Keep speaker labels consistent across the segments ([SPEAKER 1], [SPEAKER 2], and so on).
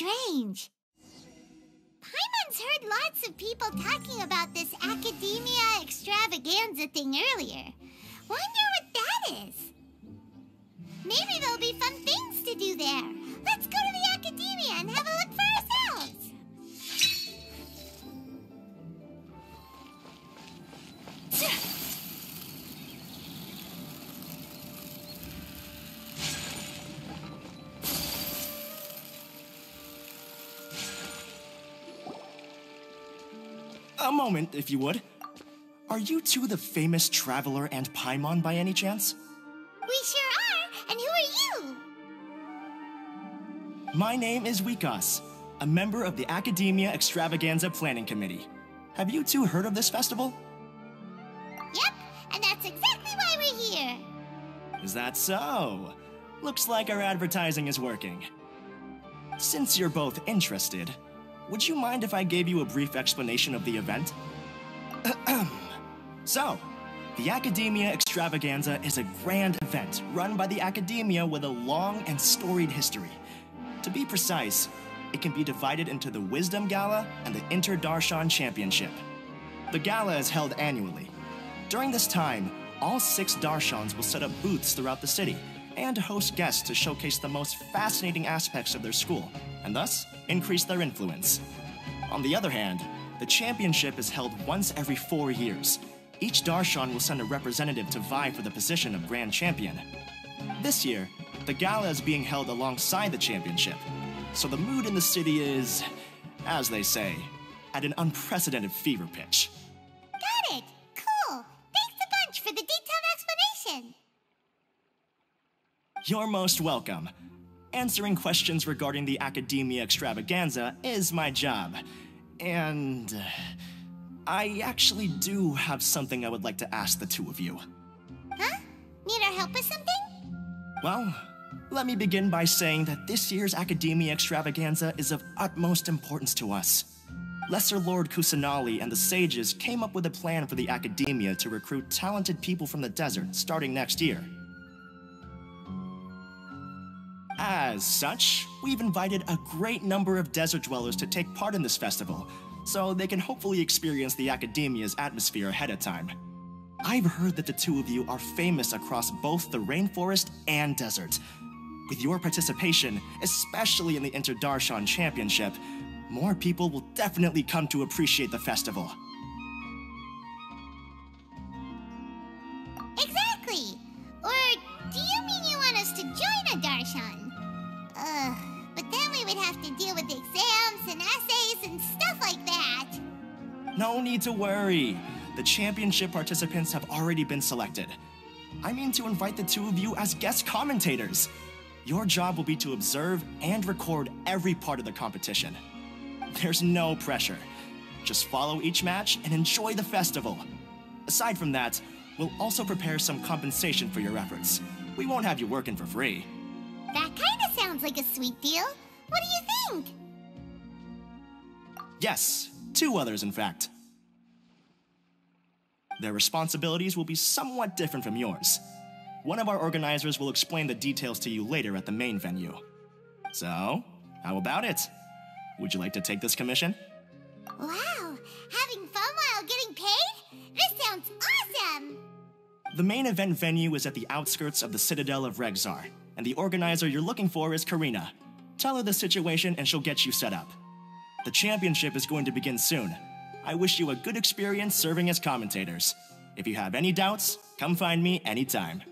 [SPEAKER 1] strange. Paimon's heard lots of people talking about this Academia Extravaganza thing earlier. Wonder what that is. Maybe there'll be fun things to do there. Let's go to the Academia and have a look for ourselves.
[SPEAKER 2] A moment, if you would. Are you two the famous Traveler and Paimon by any chance?
[SPEAKER 1] We sure are, and who are you?
[SPEAKER 2] My name is Wikas, a member of the Academia Extravaganza Planning Committee. Have you two heard of this festival?
[SPEAKER 1] Yep, and that's exactly why we're here.
[SPEAKER 2] Is that so? Looks like our advertising is working. Since you're both interested, would you mind if I gave you a brief explanation of the event? So, the Academia Extravaganza is a grand event run by the Academia with a long and storied history. To be precise, it can be divided into the Wisdom Gala and the Inter-Darshan Championship. The gala is held annually. During this time, all 6 Darshans will set up booths throughout the city and host guests to showcase the most fascinating aspects of their school, and thus increase their influence. On the other hand, the championship is held once every 4 years. Each Darshan will send a representative to vie for the position of Grand Champion. This year, the gala is being held alongside the championship, so the mood in the city is, as they say, at an unprecedented fever pitch.
[SPEAKER 1] Got it! Cool! Thanks a bunch for the detailed explanation!
[SPEAKER 2] You're most welcome. Answering questions regarding the Academia Extravaganza is my job. And I actually do have something I would like to ask the two of you.
[SPEAKER 1] Huh? Need our help with something?
[SPEAKER 2] Well, let me begin by saying that this year's Academia Extravaganza is of utmost importance to us. Lesser Lord Kusanali and the sages came up with a plan for the Academia to recruit talented people from the desert starting next year. As such, we've invited a great number of desert dwellers to take part in this festival, so they can hopefully experience the Academia's atmosphere ahead of time. I've heard that the two of you are famous across both the rainforest and desert. With your participation, especially in the Inter-Darshan Championship, more people will definitely come to appreciate the festival.
[SPEAKER 1] Exactly! Or do you mean you want us to join a Darshan? But then we would have to deal with exams and essays and stuff like that.
[SPEAKER 2] No need to worry. The championship participants have already been selected. I mean to invite the two of you as guest commentators. Your job will be to observe and record every part of the competition. There's no pressure. Just follow each match and enjoy the festival. Aside from that, we'll also prepare some compensation for your efforts. We won't have you working for free.
[SPEAKER 1] That kinda sounds like a sweet deal. What do you think?
[SPEAKER 2] Yes, 2 others in fact. Their responsibilities will be somewhat different from yours. One of our organizers will explain the details to you later at the main venue. So, how about it? Would you like to take this commission?
[SPEAKER 1] Wow! Having fun while getting paid? This sounds awesome!
[SPEAKER 2] The main event venue is at the outskirts of the Citadel of Regzar, and the organizer you're looking for is Karina. Tell her the situation and she'll get you set up. The championship is going to begin soon. I wish you a good experience serving as commentators. If you have any doubts, come find me anytime.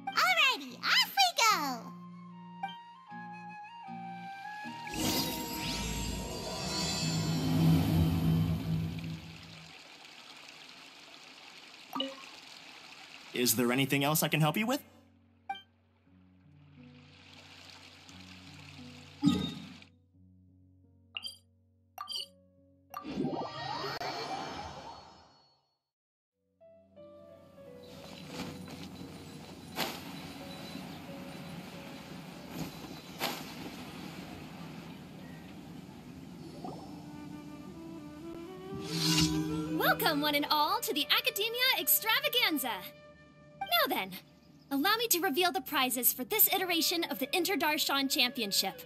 [SPEAKER 1] Alrighty, off we go!
[SPEAKER 2] Is there anything else I can help you with?
[SPEAKER 3] Welcome, one and all, to the Academia Extravaganza! Now then, allow me to reveal the prizes for this iteration of the Inter-Darshan Championship.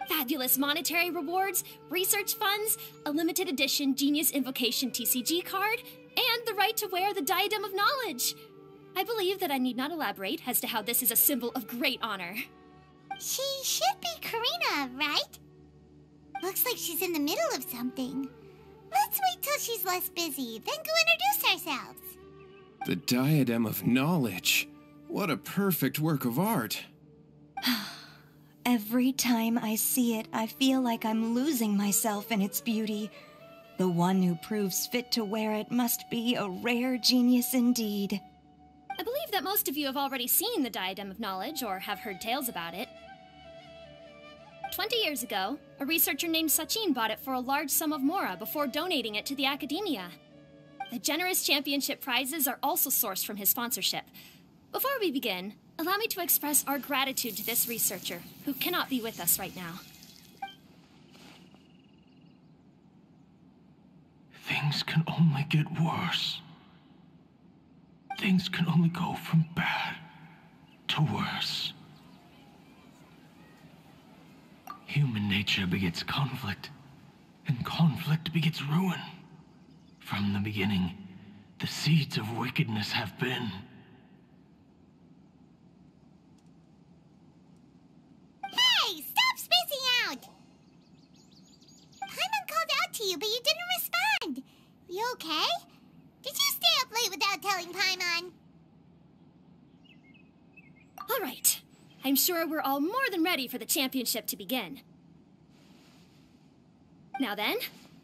[SPEAKER 3] Fabulous monetary rewards, research funds, a limited edition Genius Invocation TCG card, and the right to wear the Diadem of Knowledge. I believe that I need not elaborate as to how this is a symbol of great honor.
[SPEAKER 1] She should be Karina, right? Looks like she's in the middle of something. Let's wait till she's less busy, then go introduce ourselves.
[SPEAKER 4] The Diadem of Knowledge. What a perfect work of art.
[SPEAKER 5] Every time I see it, I feel like I'm losing myself in its beauty. The one who proves fit to wear it must be a rare genius indeed.
[SPEAKER 3] I believe that most of you have already seen the Diadem of Knowledge or have heard tales about it. 20 years ago, a researcher named Sachin bought it for a large sum of mora before donating it to the Academia. The generous championship prizes are also sourced from his sponsorship. Before we begin, allow me to express our gratitude to this researcher, who cannot be with us right now.
[SPEAKER 6] Things can only get worse. Things can only go from bad to worse. Human nature begets conflict, and conflict begets ruin. From the beginning, the seeds of wickedness have been.
[SPEAKER 1] Hey, stop spacing out! Paimon called out to you, but you didn't respond. You okay? Did you stay up late without telling Paimon?
[SPEAKER 3] All right. I'm sure we're all more than ready for the championship to begin. Now then,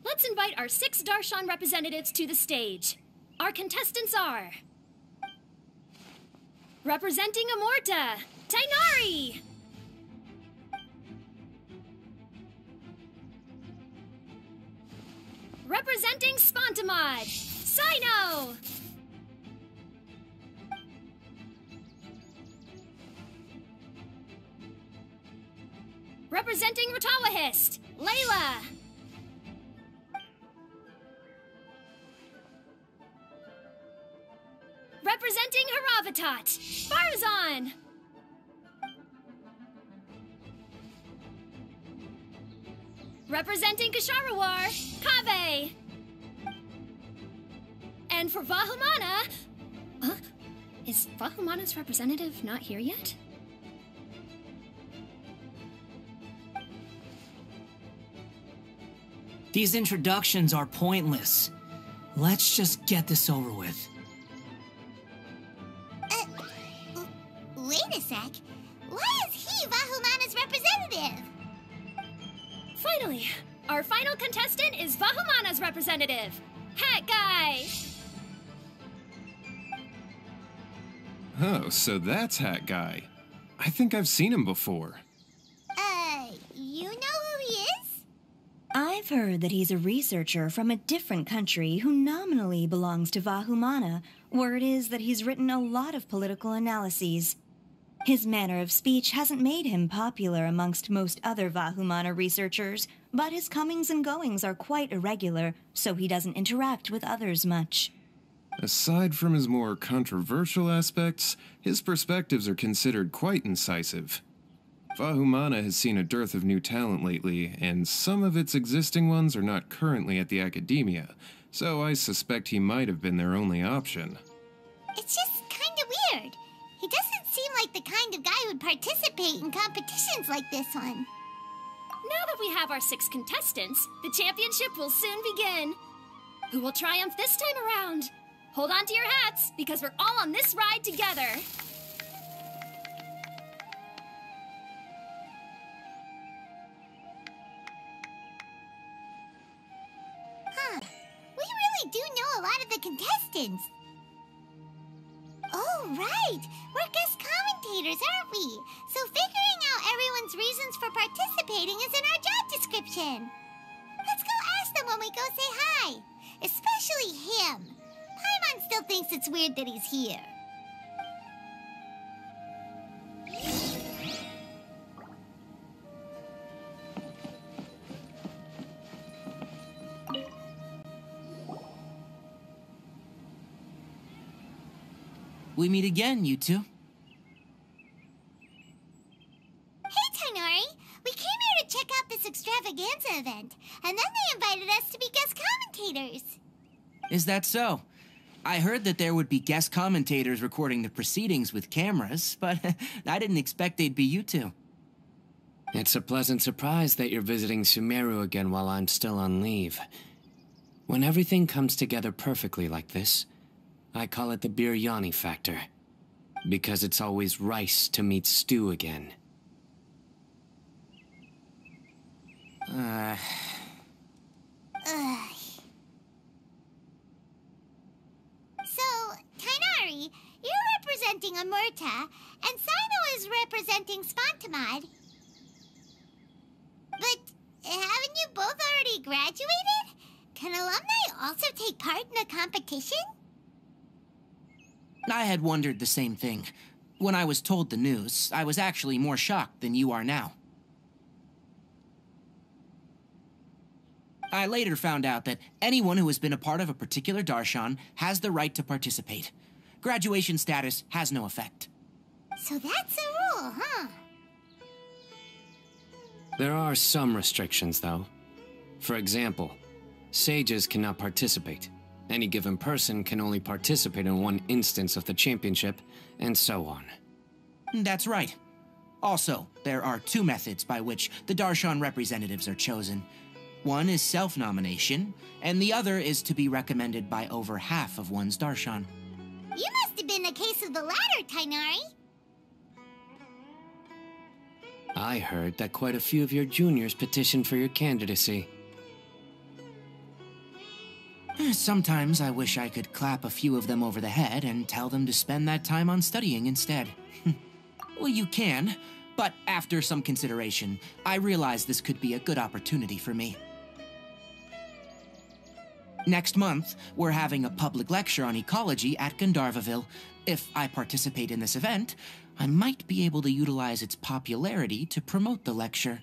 [SPEAKER 3] let's invite our 6 Darshan representatives to the stage. Our contestants are... representing Amorta, Tainari! Representing Spontamod, Sino! Representing Ratawahist, Layla! Representing Haravatat, Farzan! Representing Kasharawar, Kaveh! And for Vahumana... Is Vahumana's representative not here yet?
[SPEAKER 7] These introductions are pointless. Let's just get this over with.
[SPEAKER 1] Wait a sec. Why is he Vahumana's representative?
[SPEAKER 3] Finally, our final contestant is Vahumana's representative, Hat Guy!
[SPEAKER 4] Oh, so that's Hat Guy. I think I've seen him before.
[SPEAKER 1] You know who he is?
[SPEAKER 5] I've heard that he's a researcher from a different country who nominally belongs to Vahumana. Word is that he's written a lot of political analyses. His manner of speech hasn't made him popular amongst most other Vahumana researchers, but his comings and goings are quite irregular, so he doesn't interact with others much.
[SPEAKER 4] Aside from his more controversial aspects, his perspectives are considered quite incisive. Vahumana has seen a dearth of new talent lately, and some of its existing ones are not currently at the Academia, so I suspect he might have been their only option.
[SPEAKER 1] It's just kinda weird. He doesn't seem like the kind of guy who'd participate in competitions like this one.
[SPEAKER 3] Now that we have our 6 contestants, the championship will soon begin. Who will triumph this time around? Hold on to your hats, because we're all on this ride together.
[SPEAKER 1] Huh. We really do know a lot of the contestants. Oh, right. We're guest commentators, aren't we? So figuring out everyone's reasons for participating is in our job description. Let's go ask them when we go say hi. Especially him. Paimon still thinks it's weird that he's here.
[SPEAKER 7] We meet again, you two.
[SPEAKER 1] Hey, Tainari. We came here to check commentators.
[SPEAKER 7] Is that so? I heard that there would be guest commentators recording the proceedings with cameras, but I didn't expect they'd be you two.
[SPEAKER 8] It's a pleasant surprise that you're visiting Sumeru again while I'm still on leave. When everything comes together perfectly like this, I call it the biryani factor. Because it's always rice to meet stew again.
[SPEAKER 1] Ugh. So, Tainari, you're representing Amurta, and Sino is representing Spontamod. But haven't you both already graduated? Can alumni also take part in a competition?
[SPEAKER 7] I had wondered the same thing. When I was told the news, I was actually more shocked than you are now. I later found out that anyone who has been a part of a particular darshan has the right to participate. Graduation status has no effect.
[SPEAKER 1] So that's a rule, huh?
[SPEAKER 8] There are some restrictions, though. For example, sages cannot participate. Any given person can only participate in one instance of the championship, and so on.
[SPEAKER 7] That's right. Also, there are two methods by which the darshan representatives are chosen. One is self-nomination, and the other is to be recommended by over half of one's darshan.
[SPEAKER 1] You must have been a case of the latter, Tainari.
[SPEAKER 8] I heard that quite a few of your juniors petitioned for your candidacy.
[SPEAKER 7] Sometimes I wish I could clap a few of them over the head and tell them to spend that time on studying instead. Well, you can, but after some consideration, I realize this could be a good opportunity for me. Next month, we're having a public lecture on ecology at Gandharvaville. If I participate in this event, I might be able to utilize its popularity to promote the lecture.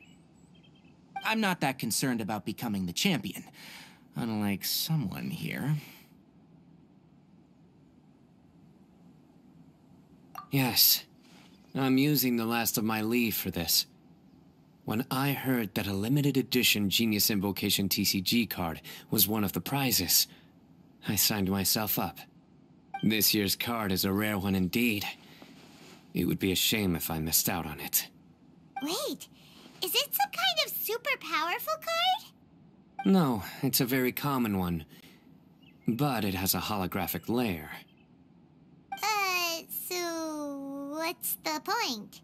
[SPEAKER 7] I'm not that concerned about becoming the champion, unlike someone here.
[SPEAKER 8] Yes, I'm using the last of my leave for this. When I heard that a limited edition Genius Invocation TCG card was one of the prizes, I signed myself up. This year's card is a rare one indeed. It would be a shame if I missed out on it.
[SPEAKER 1] Wait, is it some kind of super powerful card?
[SPEAKER 8] No, it's a very common one. But it has a holographic layer.
[SPEAKER 1] So what's the point?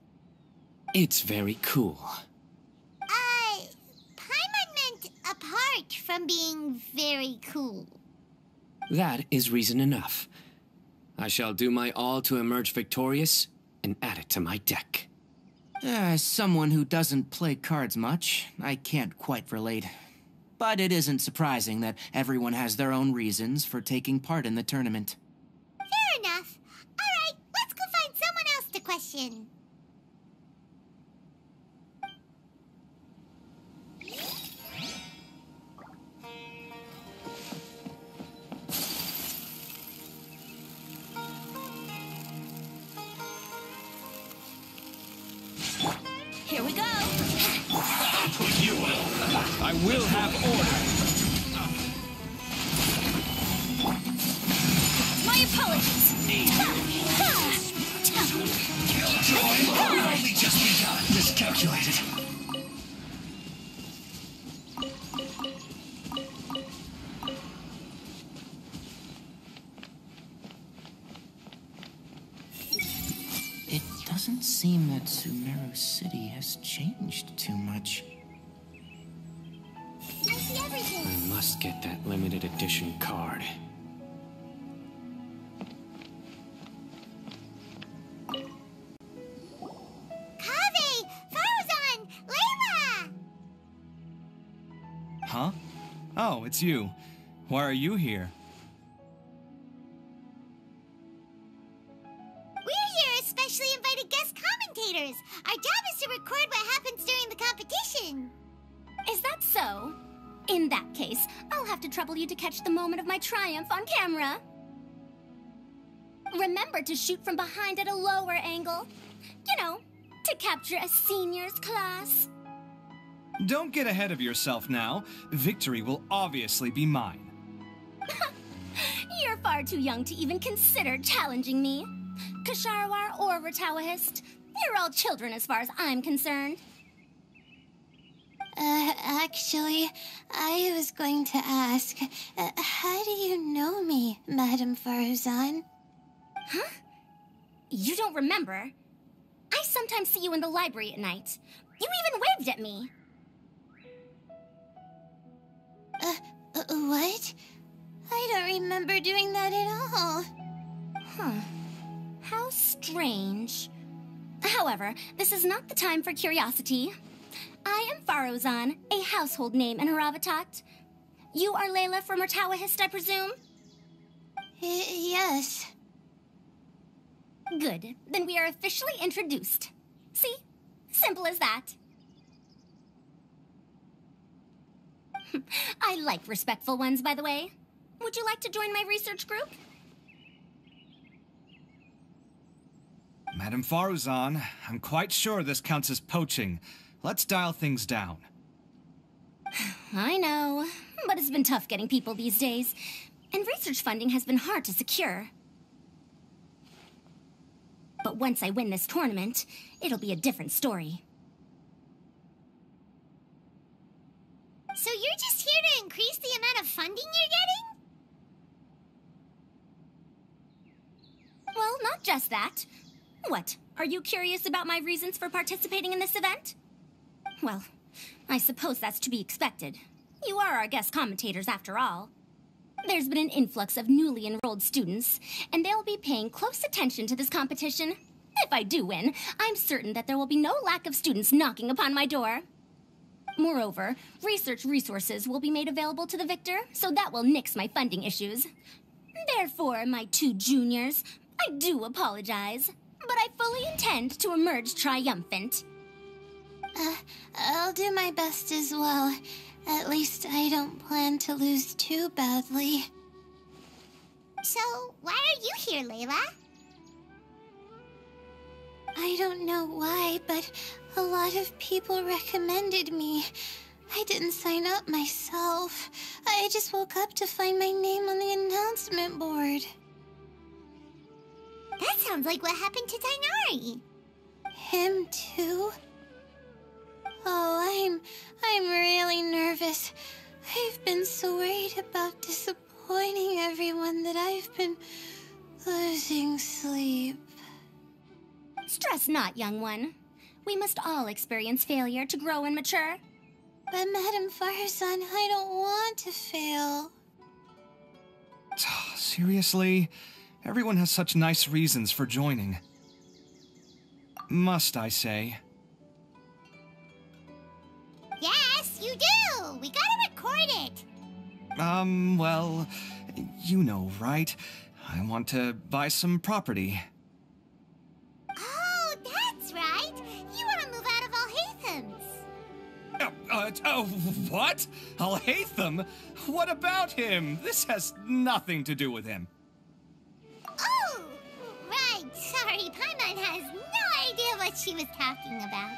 [SPEAKER 8] It's very cool.
[SPEAKER 1] Paimon meant apart from being very cool.
[SPEAKER 8] That is reason enough. I shall do my all to emerge victorious and add it to my deck.
[SPEAKER 7] As someone who doesn't play cards much, I can't quite relate. But it isn't surprising that everyone has their own reasons for taking part in the tournament.
[SPEAKER 1] Fair enough. Alright, let's go find someone else to question.
[SPEAKER 3] Here we go.
[SPEAKER 6] I will have order.
[SPEAKER 3] My apologies.
[SPEAKER 6] Only just begun. Miscalculated.
[SPEAKER 7] It doesn't seem that Sumeru City has changed too much.
[SPEAKER 1] I see everything.
[SPEAKER 8] I must get that limited edition card.
[SPEAKER 1] Kaveh! Farzan! Layla!
[SPEAKER 9] Huh? Oh, it's you. Why are you here?
[SPEAKER 1] We're here as specially invited guest commentators. Our job is to record what happens during the competition.
[SPEAKER 3] Is that so? In that case, I'll have to trouble you to catch the moment of my triumph on camera. Remember to shoot from behind at a lower angle. You know, to capture a seniors class.
[SPEAKER 9] Don't get ahead of yourself now. Victory will obviously be mine.
[SPEAKER 3] You're far too young to even consider challenging me. Kasharawar or Ratawahist, you're all children as far as I'm concerned.
[SPEAKER 1] Actually, I was going to ask, how do you know me, Madame Faruzan?
[SPEAKER 3] Huh? You don't remember? I sometimes see you in the library at night. You even waved at me.
[SPEAKER 1] What? I don't remember doing that at all.
[SPEAKER 3] Huh. How strange. However, this is not the time for curiosity. I am Faruzan, a household name in Haravatat. You are Layla from Ratawahist, I presume?
[SPEAKER 1] Yes.
[SPEAKER 3] Good. Then we are officially introduced. See? Simple as that. I like respectful ones, by the way. Would you like to join my research group?
[SPEAKER 9] Madame Faruzan, I'm quite sure this counts as poaching. Let's dial things down.
[SPEAKER 3] I know, but it's been tough getting people these days, and research funding has been hard to secure. But once I win this tournament, it'll be a different story.
[SPEAKER 1] So you're just here to increase the amount of funding you're getting?
[SPEAKER 3] Well, not just that. What, are you curious about my reasons for participating in this event? Well, I suppose that's to be expected. You are our guest commentators after all. There's been an influx of newly enrolled students, and they'll be paying close attention to this competition. If I do win, I'm certain that there will be no lack of students knocking upon my door. Moreover, research resources will be made available to the victor, so that will nix my funding issues. Therefore, my two juniors, I do apologize, but I fully intend to emerge triumphant.
[SPEAKER 1] I'll do my best as well. At least I don't plan to lose too badly. So, why are you here, Layla? I don't know why, but a lot of people recommended me. I didn't sign up myself. I just woke up to find my name on the announcement board. That sounds like what happened to Dainari. Him too? Oh, I'm really nervous. I've been so worried about disappointing everyone that I've been losing sleep.
[SPEAKER 3] Stress not, young one. We must all experience failure to grow and mature.
[SPEAKER 1] But Madame Faruzan, I don't want to fail.
[SPEAKER 9] Seriously? Everyone has such nice reasons for joining. Must I say?
[SPEAKER 1] Yes, you do! We gotta record it!
[SPEAKER 9] Well, you know, right? I want to buy some property.
[SPEAKER 1] Oh, that's right! You want to move out of Alhatham's.
[SPEAKER 9] What? Alhaitham? What about him? This has nothing to do with him.
[SPEAKER 1] Oh, right. Sorry, Paimon has no idea what she was talking about.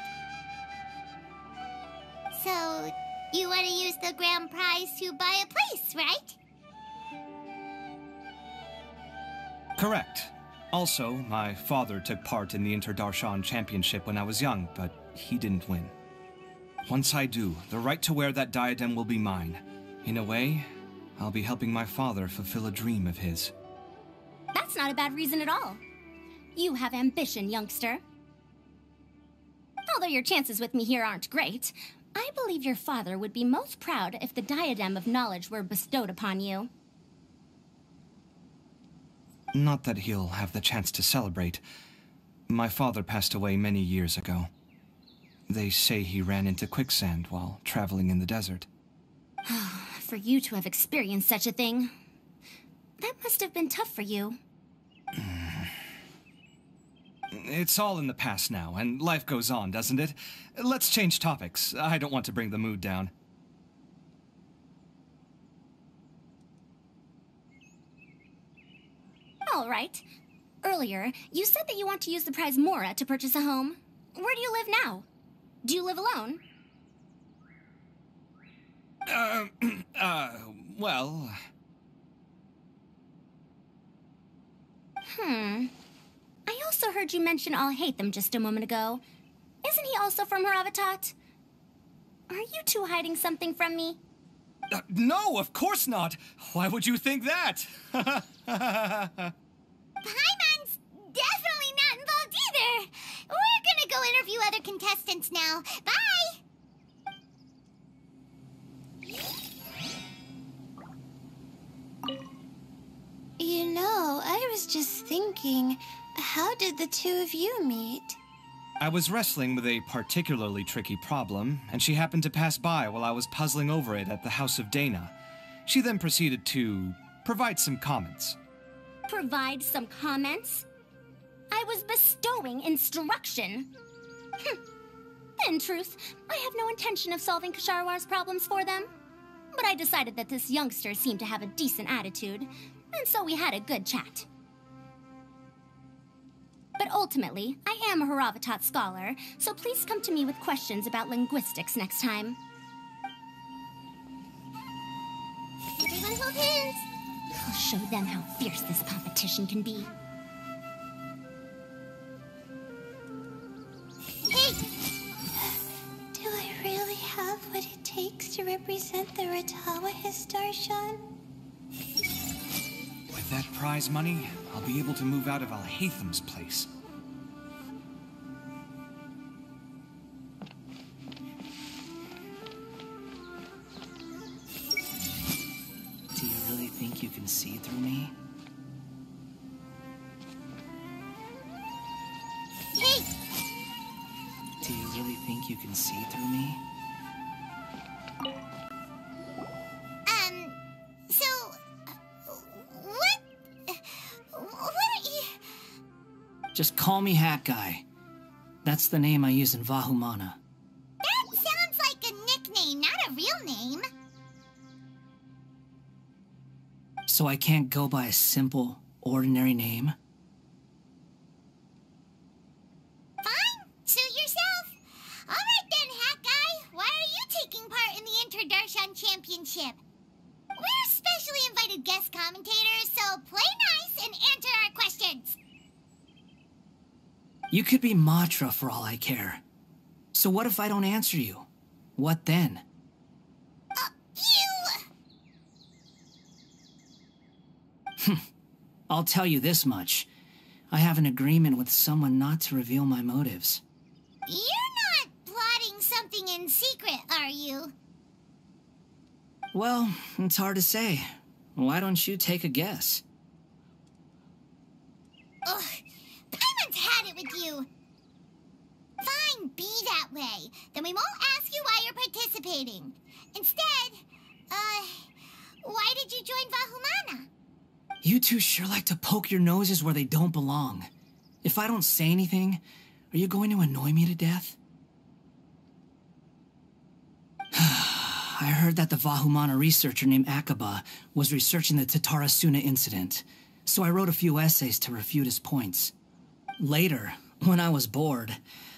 [SPEAKER 1] So, you want to use the grand prize to buy a place, right?
[SPEAKER 9] Correct. Also, my father took part in the Inter-Darshan Championship when I was young, but he didn't win. Once I do, the right to wear that diadem will be mine. In a way, I'll be helping my father fulfill a dream of his.
[SPEAKER 3] That's not a bad reason at all. You have ambition, youngster. Although your chances with me here aren't great, I believe your father would be most proud if the diadem of knowledge were bestowed upon you.
[SPEAKER 9] Not that he'll have the chance to celebrate. My father passed away many years ago. They say he ran into quicksand while traveling in the desert.
[SPEAKER 3] For you to have experienced such a thing, that must have been tough for you.
[SPEAKER 9] It's all in the past now, and life goes on, doesn't it? Let's change topics. I don't want to bring the mood down.
[SPEAKER 3] All right. Earlier, you said that you want to use the prize Mora to purchase a home. Where do you live now? Do you live alone?
[SPEAKER 9] Well...
[SPEAKER 10] I also heard you mention Alhaitham just a moment ago. Isn't he also from Haravatat? Are you two hiding something from me?
[SPEAKER 9] No, of course not. Why would you think that?
[SPEAKER 1] Paimon's definitely not involved either. We're gonna go interview other contestants now. Bye!
[SPEAKER 11] You know, I was just thinking, how did the two of you meet?
[SPEAKER 9] I was wrestling with a particularly tricky problem, and she happened to pass by while I was puzzling over it at the House of Dana. She then proceeded to provide some comments.
[SPEAKER 10] Provide some comments? I was bestowing instruction. In truth, I have no intention of solving Kasharwar's problems for them. But I decided that this youngster seemed to have a decent attitude, and so we had a good chat. But ultimately, I am a Haravatat scholar, so please come to me with questions about linguistics next time.
[SPEAKER 1] Everyone hold hands!
[SPEAKER 10] I'll show them how fierce this competition can be.
[SPEAKER 1] Hey!
[SPEAKER 11] Do I really have what it takes to represent the Ratawa Darshan?
[SPEAKER 9] With that prize money, I'll be able to move out of Alhaitham's place.
[SPEAKER 12] Do you really think you can see through me?
[SPEAKER 1] Hey!
[SPEAKER 12] Do you really think you can see through me?
[SPEAKER 1] What are you...
[SPEAKER 12] Just call me Hat Guy. That's the name I use in Vahumana.
[SPEAKER 1] That sounds like a nickname, not a real name.
[SPEAKER 12] So I can't go by a simple, ordinary name?
[SPEAKER 1] Fine, suit yourself. All right then, Hat Guy. Why are you taking part in the Inter-Darshan Championship? We're specially invited guest commentators, so play nice and answer our questions.
[SPEAKER 12] You could be Matra for all I care. So what if I don't answer you? What then? I'll tell you this much. I have an agreement with someone not to reveal my motives.
[SPEAKER 1] You're not plotting something in secret, are you?
[SPEAKER 12] Well, it's hard to say. Why don't you take a guess?
[SPEAKER 1] Ugh, Paimon's had it with you. Fine, be that way. Then we won't ask you why you're participating. Instead, why did you join Vahumana?
[SPEAKER 12] You two sure like to poke your noses where they don't belong. If I don't say anything, are you going to annoy me to death? I heard that the Vahumana researcher named Akaba was researching the Tatarasuna incident, so I wrote a few essays to refute his points. Later, when I was bored,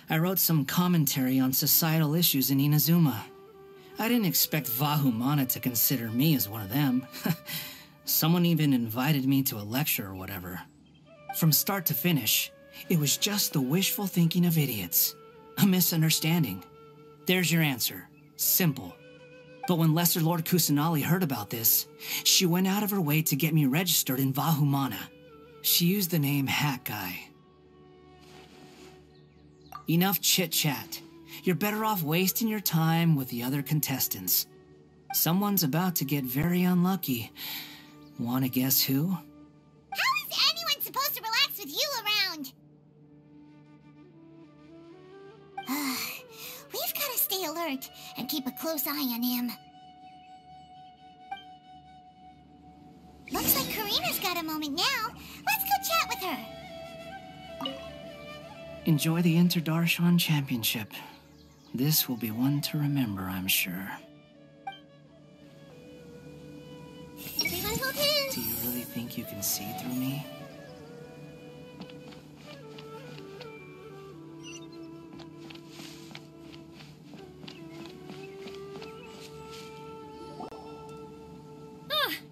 [SPEAKER 12] I wrote some commentary on societal issues in Inazuma. I didn't expect Vahumana to consider me as one of them. Someone even invited me to a lecture or whatever. From start to finish, it was just the wishful thinking of idiots. A misunderstanding. There's your answer. Simple. But when Lesser Lord Kusanali heard about this, she went out of her way to get me registered in Vahumana. She used the name Hat Guy. Enough chit-chat. You're better off wasting your time with the other contestants. Someone's about to get very unlucky. Wanna guess who?
[SPEAKER 1] How is anyone supposed to relax with you around? We've got to stay alert and keep a close eye on him. Looks like Karina's got a moment now. Let's go chat with her.
[SPEAKER 12] Enjoy the Inter-Darshan Championship. This will be one to remember, I'm sure.
[SPEAKER 1] Everyone hold hands.
[SPEAKER 12] Do you really think you can see through me?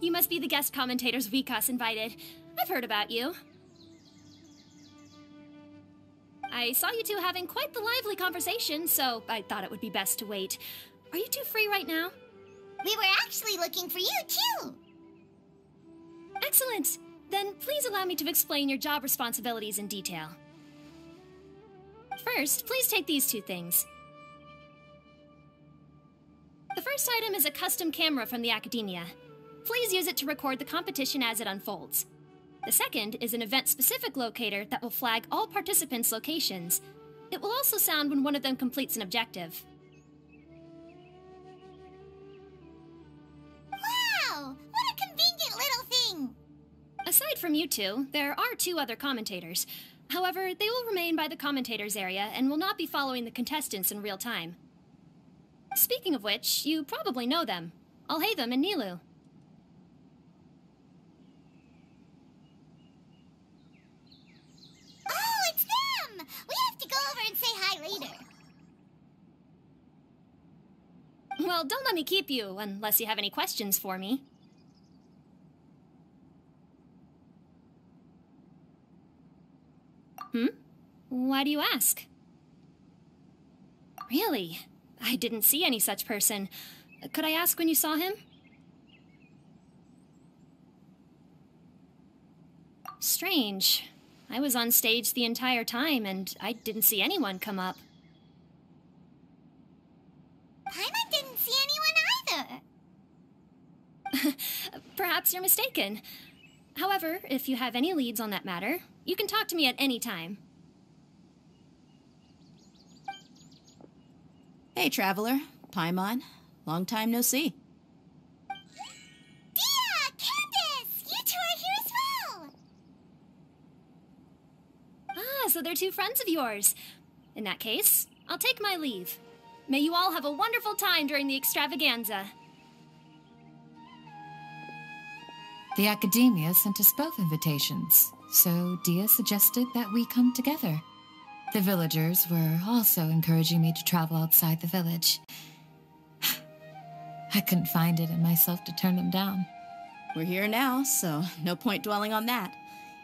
[SPEAKER 3] You must be the guest commentators Vikas invited. I've heard about you. I saw you two having quite the lively conversation, so I thought it would be best to wait. Are you two free right now?
[SPEAKER 1] We were actually looking for you, too.
[SPEAKER 3] Excellent. Then please allow me to explain your job responsibilities in detail. First, please take these two things. The first item is a custom camera from the Academia. Please use it to record the competition as it unfolds. The second is an event-specific locator that will flag all participants' locations. It will also sound when one of them completes an objective.
[SPEAKER 1] Wow! What a convenient little thing!
[SPEAKER 3] Aside from you two, there are two other commentators. However, they will remain by the commentators area and will not be following the contestants in real time. Speaking of which, you probably know them. Alhaitham and Nilu.
[SPEAKER 1] Oh, it's them! We have to go over and say hi later.
[SPEAKER 3] Well, don't let me keep you, unless you have any questions for me. Why do you ask? Really? I didn't see any such person. Could I ask when you saw him? Strange. I was on stage the entire time, and I didn't see anyone come up.
[SPEAKER 1] Paimon didn't see anyone either.
[SPEAKER 3] Perhaps you're mistaken. However, if you have any leads on that matter, you can talk to me at any time.
[SPEAKER 13] Hey, Traveler. Paimon. Long time no see.
[SPEAKER 1] Dia! Candace! You two are here as well!
[SPEAKER 3] Ah, so they're two friends of yours. In that case, I'll take my leave. May you all have a wonderful time during the extravaganza.
[SPEAKER 14] The Academia sent us both invitations, so Dia suggested that we come together. The villagers were also encouraging me to travel outside the village. I couldn't find it in myself to turn them down.
[SPEAKER 13] We're here now, so no point dwelling on that.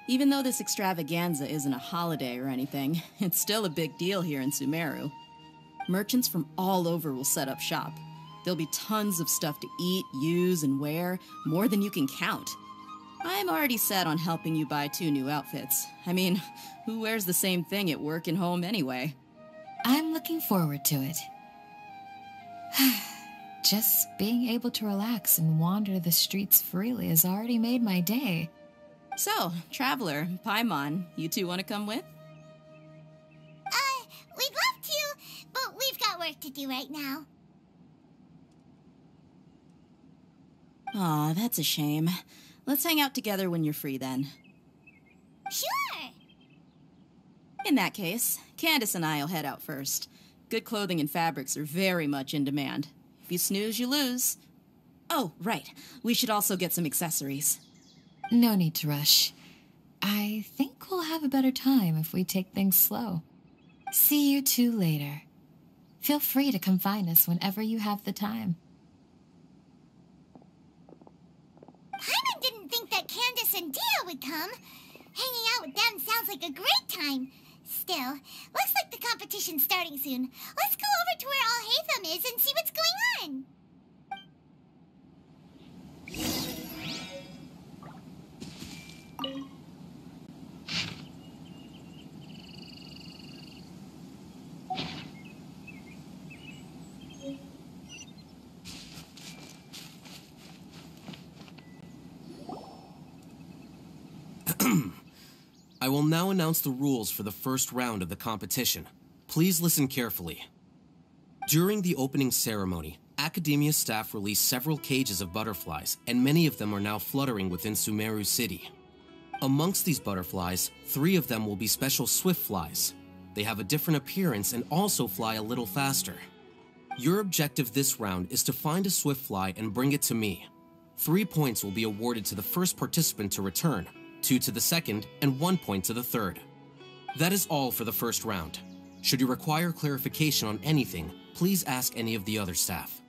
[SPEAKER 13] Even though this extravaganza isn't a holiday or anything, it's still a big deal here in Sumeru. Merchants from all over will set up shop. There'll be tons of stuff to eat, use, and wear, more than you can count. I'm already set on helping you buy 2 new outfits. I mean, who wears the same thing at work and home anyway?
[SPEAKER 14] I'm looking forward to it. Just being able to relax and wander the streets freely has already made my day.
[SPEAKER 13] So, Traveler, Paimon, you two want to come with?
[SPEAKER 1] We'd love to, but we've got work to do right now.
[SPEAKER 13] Aw, that's a shame. Let's hang out together when you're free then.
[SPEAKER 1] Sure!
[SPEAKER 13] In that case, Candace and I'll head out first. Good clothing and fabrics are very much in demand. If you snooze, you lose. Oh, right. We should also get some accessories.
[SPEAKER 14] No need to rush. I think we'll have a better time if we take things slow. See you two later. Feel free to come find us whenever you have the time.
[SPEAKER 1] Paimon didn't think that Candace and Dia would come. Hanging out with them sounds like a great time. Still, looks like the competition's starting soon. Let's go over to where Alhaitham is and see what's going on.
[SPEAKER 15] I will now announce the rules for the first round of the competition. Please listen carefully. During the opening ceremony, Academia staff released several cages of butterflies, and many of them are now fluttering within Sumeru City. Amongst these butterflies, 3 of them will be special swift flies. They have a different appearance and also fly a little faster. Your objective this round is to find a swift fly and bring it to me. 3 points will be awarded to the first participant to return, 2 to the second, and 1 point to the third. That is all for the first round. Should you require clarification on anything, please ask any of the other staff.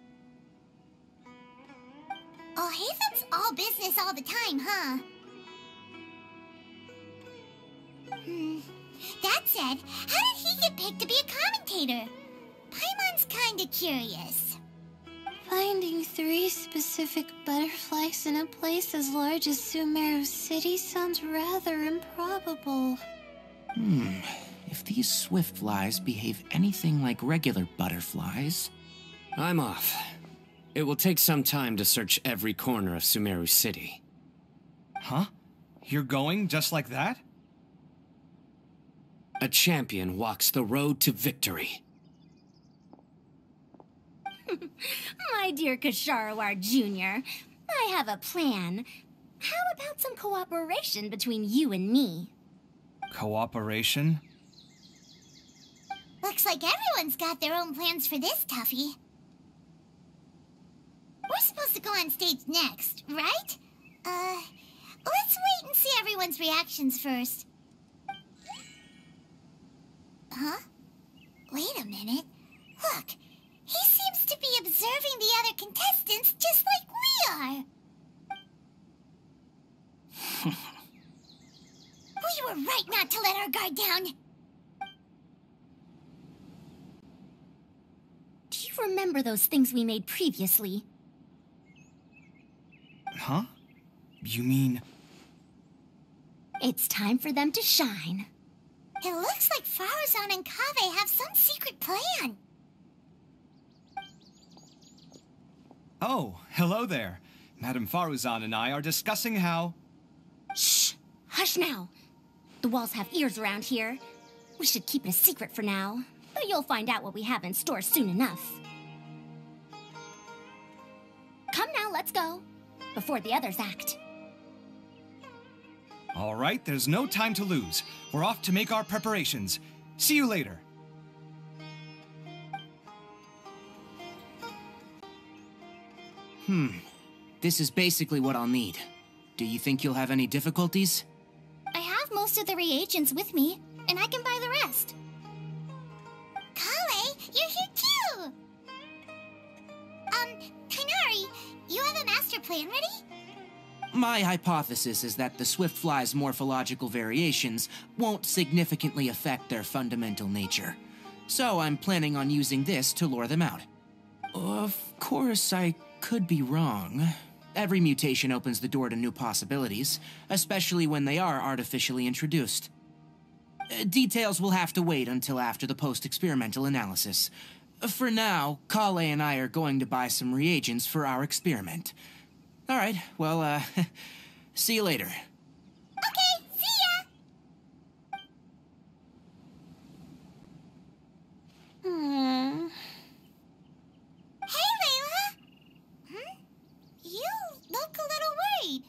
[SPEAKER 1] Alhaitham's all business all the time, huh? That said, how did get picked to be a commentator? Paimon's kinda curious.
[SPEAKER 11] Finding 3 specific butterflies in a place as large as Sumeru City sounds rather improbable.
[SPEAKER 7] If these swift flies behave anything like regular butterflies...
[SPEAKER 8] I'm off. It will take some time to search every corner of Sumeru City.
[SPEAKER 9] Huh? You're going just like that?
[SPEAKER 8] A champion walks the road to victory.
[SPEAKER 10] My dear Kasharawar Jr., I have a plan. How about some cooperation between you and me?
[SPEAKER 9] Cooperation?
[SPEAKER 1] Looks like everyone's got their own plans for this, Tuffy. We're supposed to go on stage next, right? Let's wait and see everyone's reactions first. Huh? Wait a minute. Look, he seems to be observing the other contestants just like we are. We were right not to let our guard down.
[SPEAKER 10] Do you remember those things we made previously?
[SPEAKER 9] Huh? You mean...
[SPEAKER 10] It's time for them to shine.
[SPEAKER 1] It looks like Faruzan and Kaveh have some secret plan.
[SPEAKER 9] Oh, hello there. Madame Faruzan and I are discussing how...
[SPEAKER 10] Shh! Hush now! The walls have ears around here. We should keep it a secret for now, but you'll find out what we have in store soon enough. Come now, let's go. Before the others act.
[SPEAKER 9] All right, there's no time to lose. We're off to make our preparations. See you later.
[SPEAKER 7] This is basically what I'll need. Do you think you'll have any difficulties?
[SPEAKER 1] I have most of the reagents with me, and I can buy the rest. Kale, you're here too! Kainari, you have a master plan ready?
[SPEAKER 7] My hypothesis is that the swift fly's morphological variations won't significantly affect their fundamental nature. So I'm planning on using this to lure them out. Of course, I could be wrong. Every mutation opens the door to new possibilities, especially when they are artificially introduced. Details will have to wait until after the post-experimental analysis. For now, Kale and I are going to buy some reagents for our experiment. All right, well, see you later.
[SPEAKER 1] Okay, see ya! Hey, Layla! You look a little worried.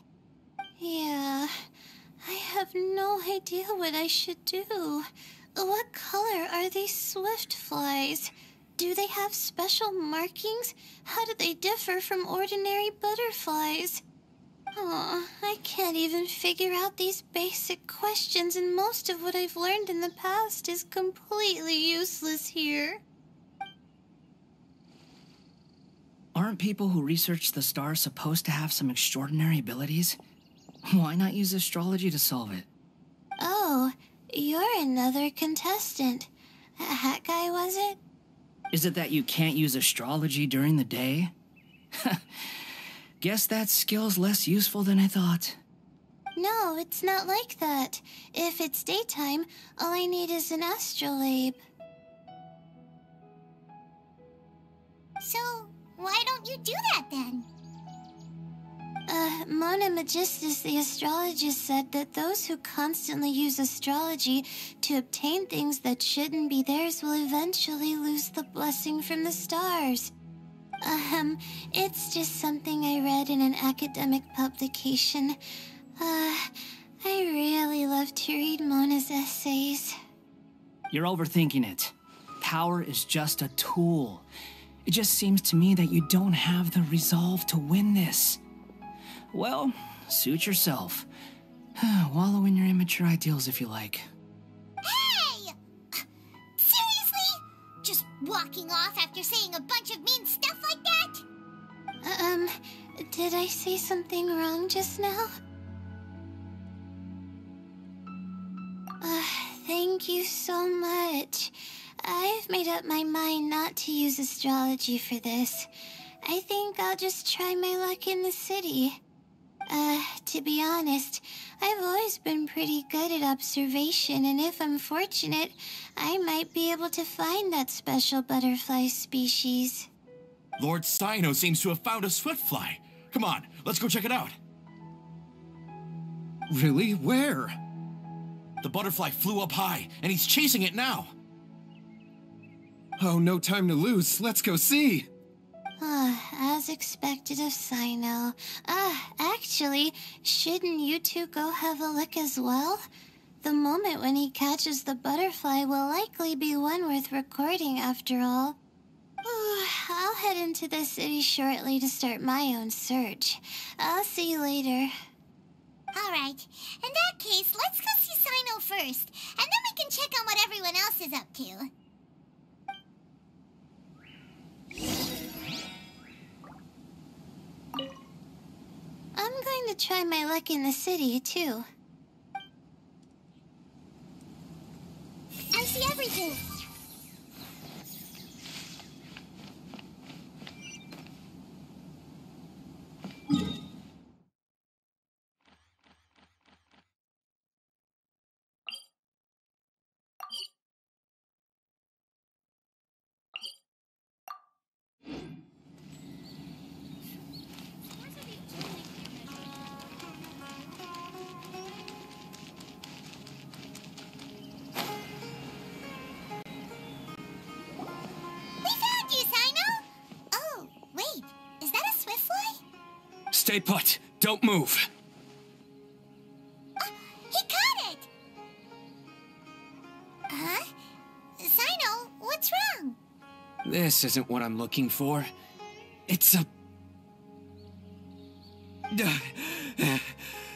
[SPEAKER 11] Yeah, I have no idea what I should do. What color are these swift flies? Do they have special markings? How do they differ from ordinary butterflies? Oh, I can't even figure out these basic questions, and most of what I've learned in the past is completely useless here.
[SPEAKER 12] Aren't people who research the stars supposed to have some extraordinary abilities? Why not use astrology to solve it?
[SPEAKER 11] Oh, you're another contestant. That guy, was it?
[SPEAKER 12] Is it that you can't use astrology during the day? Guess that skill's less useful than I thought.
[SPEAKER 11] No, it's not like that. If it's daytime, all I need is an astrolabe.
[SPEAKER 1] So, why don't you do that then?
[SPEAKER 11] Mona Magistus, the astrologist, said that those who constantly use astrology to obtain things that shouldn't be theirs will eventually lose the blessing from the stars. It's just something I read in an academic publication. I really love to read Mona's essays.
[SPEAKER 12] You're overthinking it. Power is just a tool. It just seems to me that you don't have the resolve to win this. Well, suit yourself. Wallow in your immature ideals if you like.
[SPEAKER 1] Hey! Seriously? Just walking off after saying a bunch of mean stuff like that?
[SPEAKER 11] Did I say something wrong just now? Thank Thank you so much. I've made up my mind not to use astrology for this. I think I'll just try my luck in the city. To be honest, I've always been pretty good at observation, and if I'm fortunate, I might be able to find that special butterfly species.
[SPEAKER 16] Lord Sino seems to have found a swiftfly. Come on, let's go check it out.
[SPEAKER 4] Really? Where?
[SPEAKER 16] The butterfly flew up high, and he's chasing it now.
[SPEAKER 4] Oh, no time to lose. Let's go see.
[SPEAKER 11] As expected of Sino. Actually, shouldn't you two go have a look as well? The moment when he catches the butterfly will likely be one worth recording after all. I'll head into the city shortly to start my own search. I'll see you later.
[SPEAKER 1] Alright, in that case, let's go see Sino first, and then we can check on what everyone else is up to.
[SPEAKER 11] I'm going to try my luck in the city, too.
[SPEAKER 1] I see everything.
[SPEAKER 16] Stay put. Don't move.
[SPEAKER 1] He caught it! Huh? Sino, what's wrong?
[SPEAKER 8] This isn't what I'm looking for. It's a...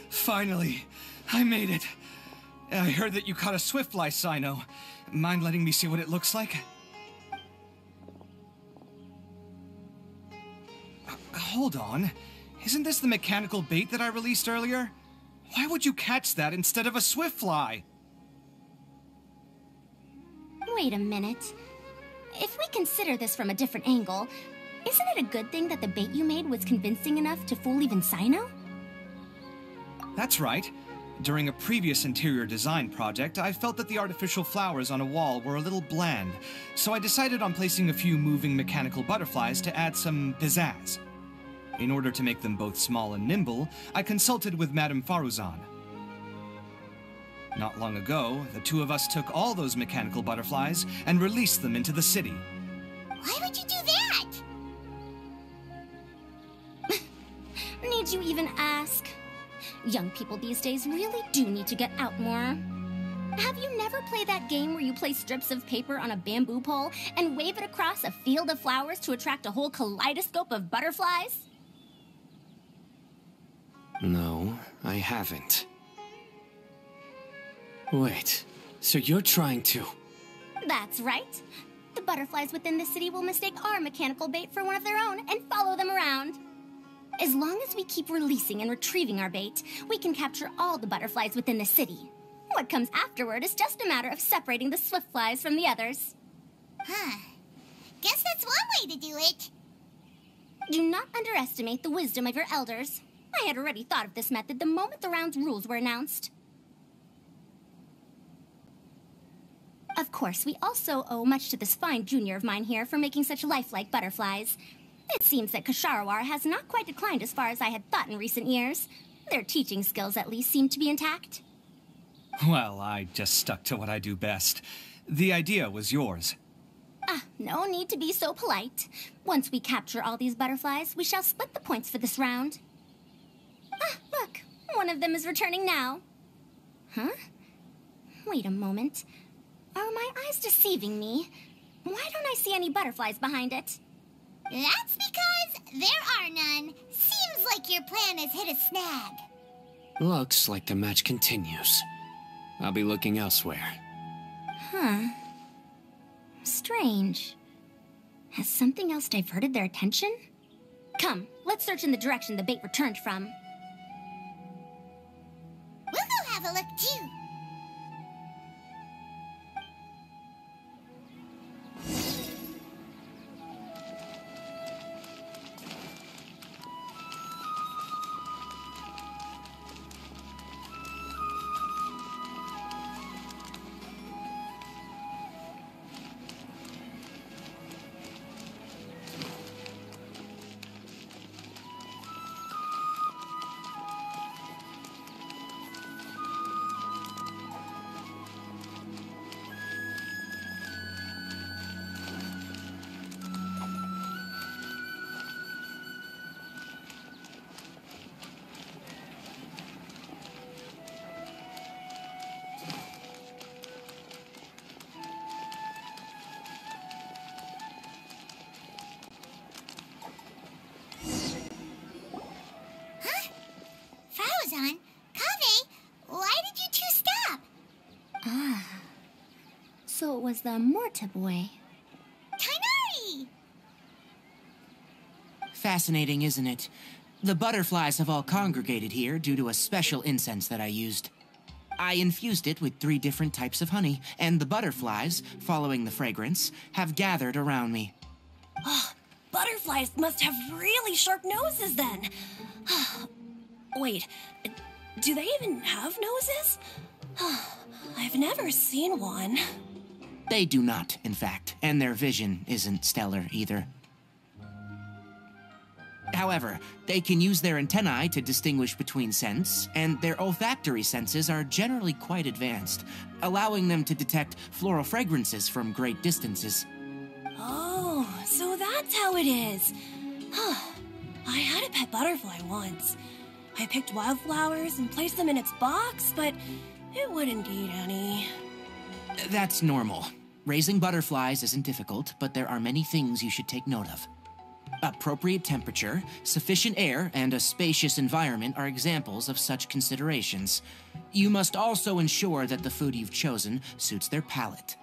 [SPEAKER 9] Finally, I made it. I heard that you caught a swiftfly, Sino. Mind letting me see what it looks like? Hold on. Isn't this the mechanical bait that I released earlier? Why would you catch that instead of a swiftfly?
[SPEAKER 10] Wait a minute. If we consider this from a different angle, isn't it a good thing that the bait you made was convincing enough to fool even Sino?
[SPEAKER 9] That's right. During a previous interior design project, I felt that the artificial flowers on a wall were a little bland, so I decided on placing a few moving mechanical butterflies to add some pizzazz. In order to make them both small and nimble, I consulted with Madame Faruzan. Not long ago, the two of us took all those mechanical butterflies and released them into the city.
[SPEAKER 1] Why would you do that?
[SPEAKER 10] Need you even ask? Young people these days really do need to get out more. Have you never played that game where you place strips of paper on a bamboo pole and wave it across a field of flowers to attract a whole kaleidoscope of butterflies?
[SPEAKER 8] No, I haven't. Wait, so you're trying to...
[SPEAKER 10] That's right. The butterflies within the city will mistake our mechanical bait for one of their own and follow them around. As long as we keep releasing and retrieving our bait, we can capture all the butterflies within the city. What comes afterward is just a matter of separating the swiftflies from the others.
[SPEAKER 1] Huh. Guess that's one way to do it.
[SPEAKER 10] Do not underestimate the wisdom of your elders. I had already thought of this method the moment the round's rules were announced. Of course, we also owe much to this fine junior of mine here for making such lifelike butterflies. It seems that Ksharawar has not quite declined as far as I had thought in recent years. Their teaching skills at least seem to be intact.
[SPEAKER 9] Well, I just stuck to what I do best. The idea was yours.
[SPEAKER 10] No need to be so polite. Once we capture all these butterflies, we shall split the points for this round. Look, one of them is returning now. Huh? Wait a moment. Are my eyes deceiving me? Why don't I see any butterflies behind it?
[SPEAKER 1] That's because there are none. Seems like your plan has hit a snag.
[SPEAKER 8] Looks like the match continues. I'll be looking elsewhere.
[SPEAKER 10] Huh. Strange. Has something else diverted their attention? Come, let's search in the direction the bait returned from.
[SPEAKER 1] We'll go have a look, too.
[SPEAKER 10] So it was the Morta boy.
[SPEAKER 1] Kainari!
[SPEAKER 7] Fascinating, isn't it? The butterflies have all congregated here due to a special incense that I used. I infused it with 3 different types of honey, and the butterflies, following the fragrance, have gathered around me.
[SPEAKER 17] Oh, butterflies must have really sharp noses then. Wait, do they even have noses? I've never seen one.
[SPEAKER 7] They do not, in fact, and their vision isn't stellar either. However, they can use their antennae to distinguish between scents, and their olfactory senses are generally quite advanced, allowing them to detect floral fragrances from great distances.
[SPEAKER 17] Oh, so that's how it is. I had a pet butterfly once. I picked wildflowers and placed them in its box, but it wouldn't eat any.
[SPEAKER 7] That's normal. Raising butterflies isn't difficult, but there are many things you should take note of. Appropriate temperature, sufficient air, and a spacious environment are examples of such considerations. You must also ensure that the food you've chosen suits their palate.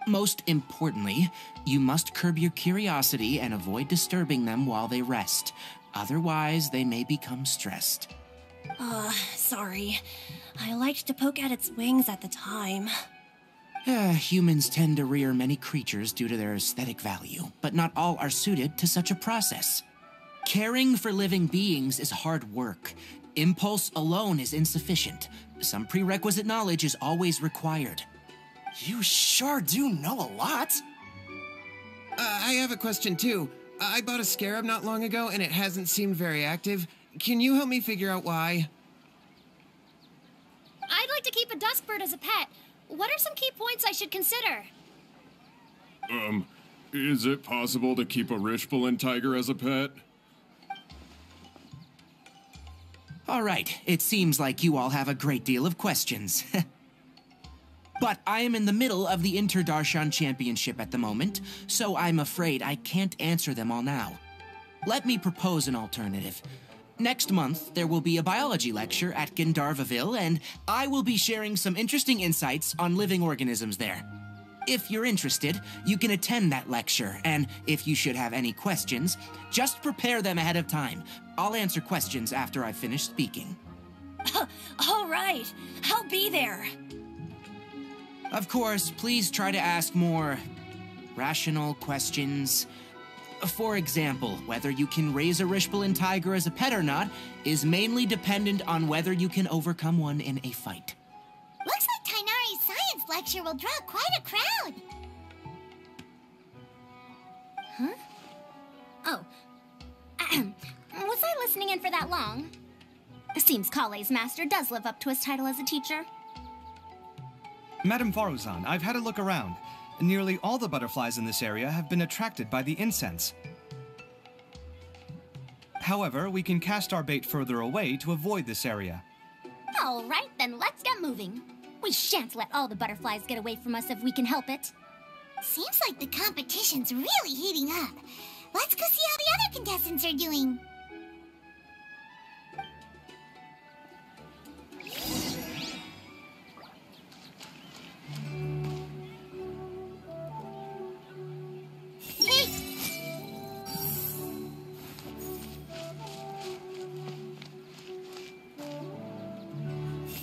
[SPEAKER 7] Most importantly, you must curb your curiosity and avoid disturbing them while they rest. Otherwise, they may become stressed.
[SPEAKER 17] Sorry. I liked to poke at its wings at the time.
[SPEAKER 7] Humans tend to rear many creatures due to their aesthetic value, but not all are suited to such a process. Caring for living beings is hard work. Impulse alone is insufficient. Some prerequisite knowledge is always required.
[SPEAKER 2] You sure do know a lot.
[SPEAKER 4] I have a question too. I bought a scarab not long ago and it hasn't seemed very active. Can you help me figure out why?
[SPEAKER 3] I'd like to keep a duskbird as a pet. What are some key points I should consider?
[SPEAKER 4] Is it possible to keep a Rishbalin tiger as a pet?
[SPEAKER 7] All right, it seems like you all have a great deal of questions. But I am in the middle of the Inter-Darshan Championship at the moment, so I'm afraid I can't answer them all now. Let me propose an alternative. Next month, there will be a biology lecture at Gandharvaville, and I will be sharing some interesting insights on living organisms there. If you're interested, you can attend that lecture, and if you should have any questions, just prepare them ahead of time. I'll answer questions after I've finished speaking.
[SPEAKER 17] All right, I'll be there.
[SPEAKER 7] Of course, please try to ask more rational questions. For example, whether you can raise a Rishbalin tiger as a pet or not is mainly dependent on whether you can overcome one in a fight.
[SPEAKER 1] Looks like Kainari's science lecture will draw quite a crowd.
[SPEAKER 10] Huh? Oh. Was I listening in for that long? Seems Kale's master does live up to his title as a teacher.
[SPEAKER 9] Madame Faruzan, I've had a look around. Nearly all the butterflies in this area have been attracted by the incense. However, we can cast our bait further away to avoid this area.
[SPEAKER 10] All right, then let's get moving. We shan't let all the butterflies get away from us if we can help it.
[SPEAKER 1] Seems like the competition's really heating up. Let's go see how the other contestants are doing.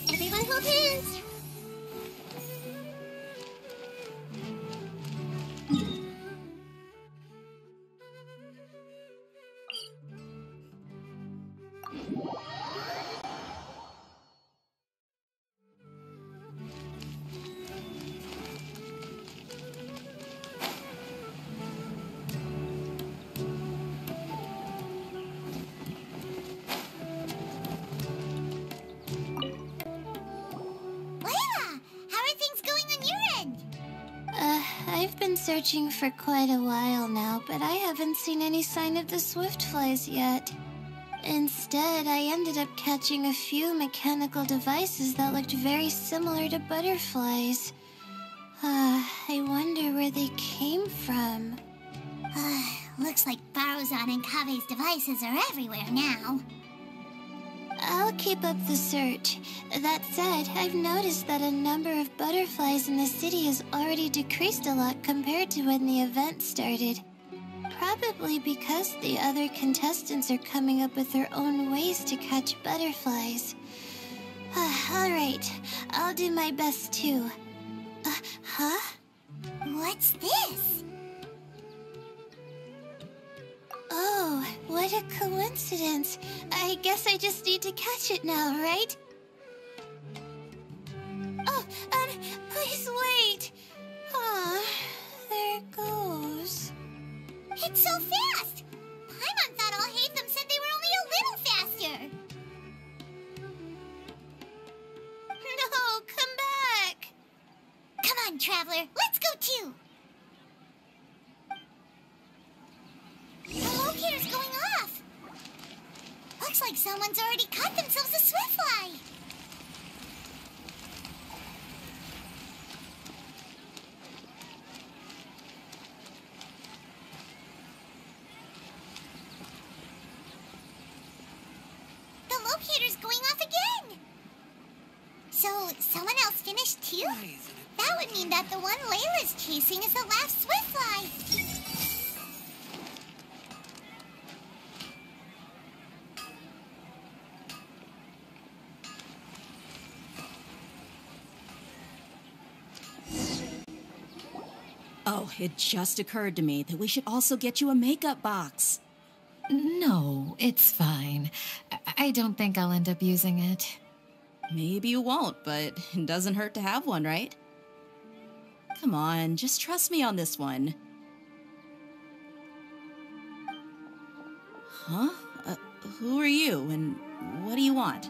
[SPEAKER 10] Everyone hold hands.
[SPEAKER 11] I've been searching for quite a while now, but I haven't seen any sign of the swiftflies yet. Instead, I ended up catching a few mechanical devices that looked very similar to butterflies. I wonder where they came from.
[SPEAKER 1] Looks like Faruzan and Kave's devices are everywhere now.
[SPEAKER 11] I'll keep up the search. That said, I've noticed that a number of butterflies in the city has already decreased a lot compared to when the event started. Probably because the other contestants are coming up with their own ways to catch butterflies. Alright, I'll do my best too. Huh?
[SPEAKER 1] What's this?
[SPEAKER 11] Oh, what a coincidence. I guess I just need to catch it now, right? Oh, please wait. Aw, there it goes.
[SPEAKER 1] It's so fast! Paimon thought all Hatham said they were only a little faster.
[SPEAKER 11] No, come back.
[SPEAKER 1] Come on, Traveler, let's go too. The locator's going off. Looks like someone's already caught themselves a swiftfly. The locator's going off again. So, someone else finished too? That would mean that the one Layla's chasing is the last swiftfly.
[SPEAKER 13] Oh, it just occurred to me that we should also get you a makeup box.
[SPEAKER 14] No, it's fine. I don't think I'll end up using it.
[SPEAKER 13] Maybe you won't, but it doesn't hurt to have one, right? Come on, just trust me on this one. Huh? Who are you, and what do you want?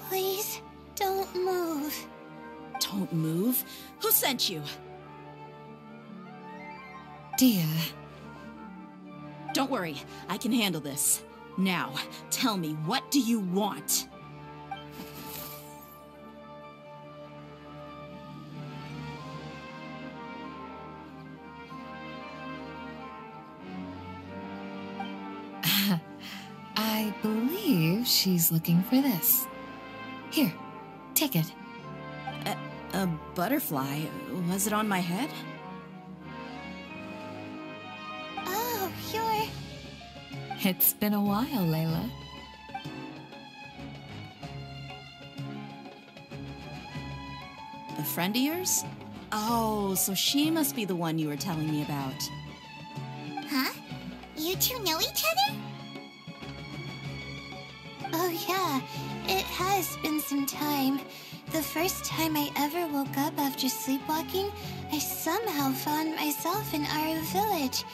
[SPEAKER 11] Please, don't move.
[SPEAKER 13] Don't move? Who sent you?
[SPEAKER 14] Dia.
[SPEAKER 13] Don't worry, I can handle this. Now, tell me, what do you want?
[SPEAKER 14] I believe she's looking for this. Here, take it.
[SPEAKER 13] A butterfly? Was it on my head?
[SPEAKER 11] Oh, you're...
[SPEAKER 14] It's been a while, Layla.
[SPEAKER 13] A friend of yours? Oh, so she must be the one you were telling me about.
[SPEAKER 1] Huh? You two know each other?
[SPEAKER 11] Oh yeah, it has been some time. The first time I ever woke up after sleepwalking, I somehow found myself in our village.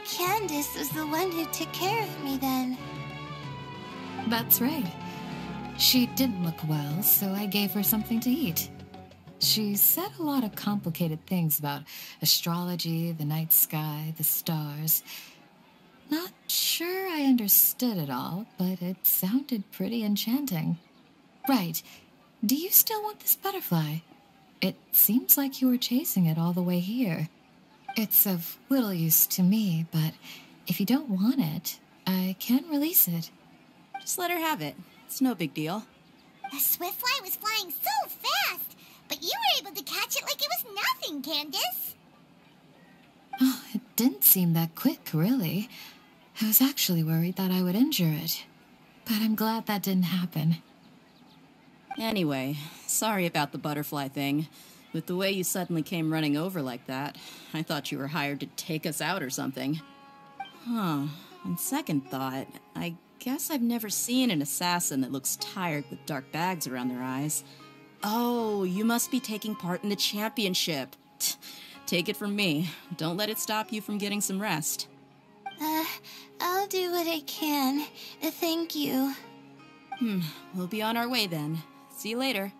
[SPEAKER 11] Candace was the one who took care of me then.
[SPEAKER 14] That's right. She didn't look well, so I gave her something to eat. She said a lot of complicated things about astrology, the night sky, the stars. Not sure I understood it all, but it sounded pretty enchanting. Right. Do you still want this butterfly? It seems like you were chasing it all the way here. It's of little use to me, but if you don't want it, I can release it.
[SPEAKER 13] Just let her have it. It's no big deal.
[SPEAKER 1] The swiftfly was flying so fast, but you were able to catch it like it was nothing, Candace.
[SPEAKER 14] Oh, it didn't seem that quick, really. I was actually worried that I would injure it, but I'm glad that didn't happen.
[SPEAKER 13] Anyway, sorry about the butterfly thing. With the way you suddenly came running over like that, I thought you were hired to take us out or something. Huh. On second thought, I guess I've never seen an assassin that looks tired with dark bags around their eyes. Oh, you must be taking part in the championship. Take it from me. Don't let it stop you from getting some rest.
[SPEAKER 11] I'll do what I can. Thank you.
[SPEAKER 13] We'll be on our way then. See you later.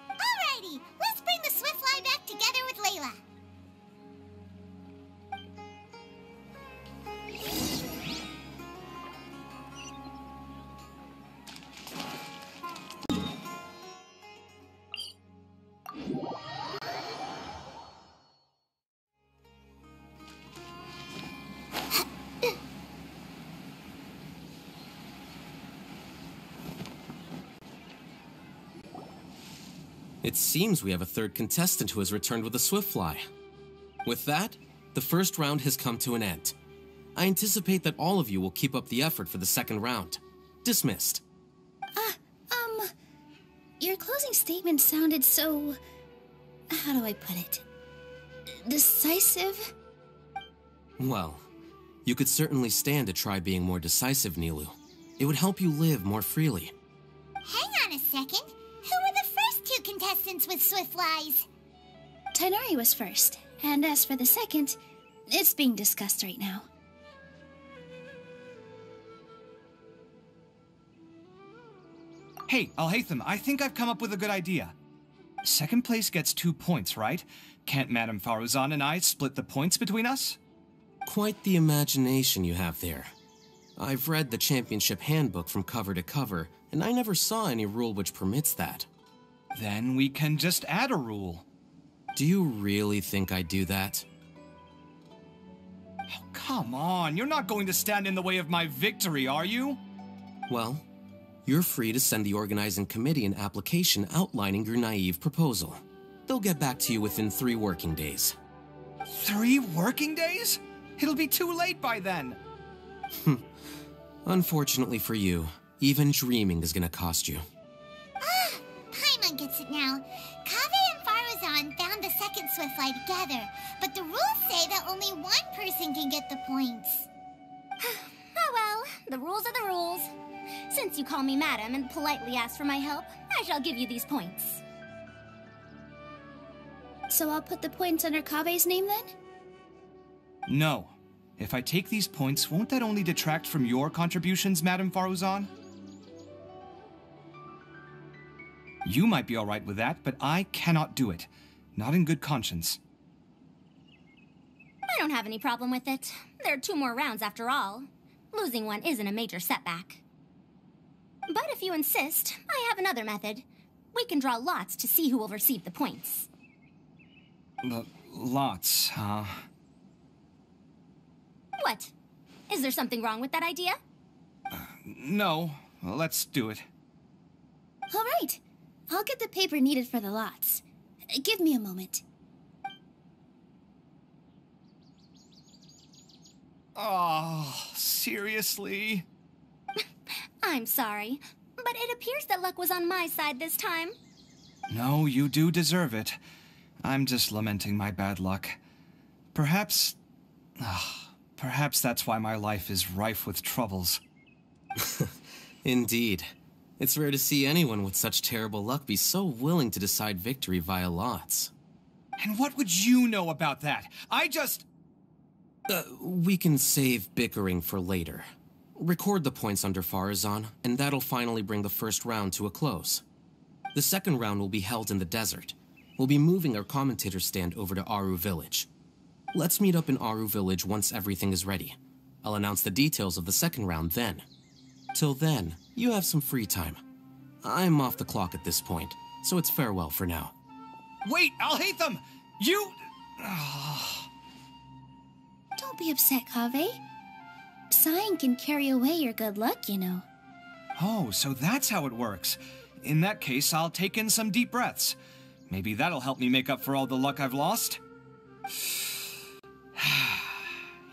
[SPEAKER 1] Alrighty, let's bring the swiftfly back together with Layla.
[SPEAKER 15] It seems we have a third contestant who has returned with a Swiftfly. With that, the first round has come to an end. I anticipate that all of you will keep up the effort for the second round. Dismissed.
[SPEAKER 3] Your closing statement sounded so... how do I put it? Decisive?
[SPEAKER 15] Well, you could certainly stand to try being more decisive, Nilu. It would help you live more freely.
[SPEAKER 1] Hang on a second. Who were the first two contestants with Swiftflies?
[SPEAKER 3] Tighnari was first, and as for the second, it's being discussed right now.
[SPEAKER 9] Hey, Alhaitham, I think I've come up with a good idea. Second place gets 2 points, right? Can't Madame Faruzan and I split the points between us?
[SPEAKER 15] Quite the imagination you have there. I've read the championship handbook from cover to cover, and I never saw any rule which permits that.
[SPEAKER 9] Then we can just add a rule.
[SPEAKER 15] Do you really think I'd do that?
[SPEAKER 9] Oh, come on, you're not going to stand in the way of my victory, are you?
[SPEAKER 15] Well, you're free to send the organizing committee an application outlining your naive proposal. They'll get back to you within 3 working days.
[SPEAKER 9] 3 working days? It'll be too late by then.
[SPEAKER 15] Unfortunately for you, even dreaming is gonna cost you.
[SPEAKER 1] Paimon gets it now. Kaveh and Faruzan found the second Swiftfly together, but the rules say that only one person can get the points.
[SPEAKER 10] Oh well, the rules are the rules. Since you call me madam and politely ask for my help, I shall give you these points.
[SPEAKER 3] So I'll put the points under Kaveh's name then?
[SPEAKER 9] No. If I take these points, won't that only detract from your contributions, Madame Faruzan? You might be alright with that, but I cannot do it. Not in good conscience.
[SPEAKER 10] I don't have any problem with it. There are 2 more rounds after all. Losing one isn't a major setback. But if you insist, I have another method. We can draw lots to see who will receive the points.
[SPEAKER 9] Lots, huh?
[SPEAKER 10] What? Is there something wrong with that idea?
[SPEAKER 9] No. Well, let's do it.
[SPEAKER 3] All right. I'll get the paper needed for the lots. Give me a moment.
[SPEAKER 9] Oh, seriously?
[SPEAKER 10] I'm sorry, but it appears that luck was on my side this time.
[SPEAKER 9] No, you do deserve it. I'm just lamenting my bad luck. Perhaps that's why my life is rife with troubles.
[SPEAKER 15] Indeed. It's rare to see anyone with such terrible luck be so willing to decide victory via lots.
[SPEAKER 9] And what would you know about that?
[SPEAKER 15] We can save bickering for later. Record the points under Faruzan, and that'll finally bring the first round to a close. The second round will be held in the desert. We'll be moving our commentator stand over to Aru Village. Let's meet up in Aru Village once everything is ready. I'll announce the details of the second round then. Till then, you have some free time. I'm off the clock at this point, so it's farewell for now.
[SPEAKER 9] Wait, Alhaitham! You...
[SPEAKER 3] Don't be upset, Kaveh. Sighing can carry away your good luck, you know.
[SPEAKER 9] Oh, so that's how it works. In that case, I'll take in some deep breaths. Maybe that'll help me make up for all the luck I've lost.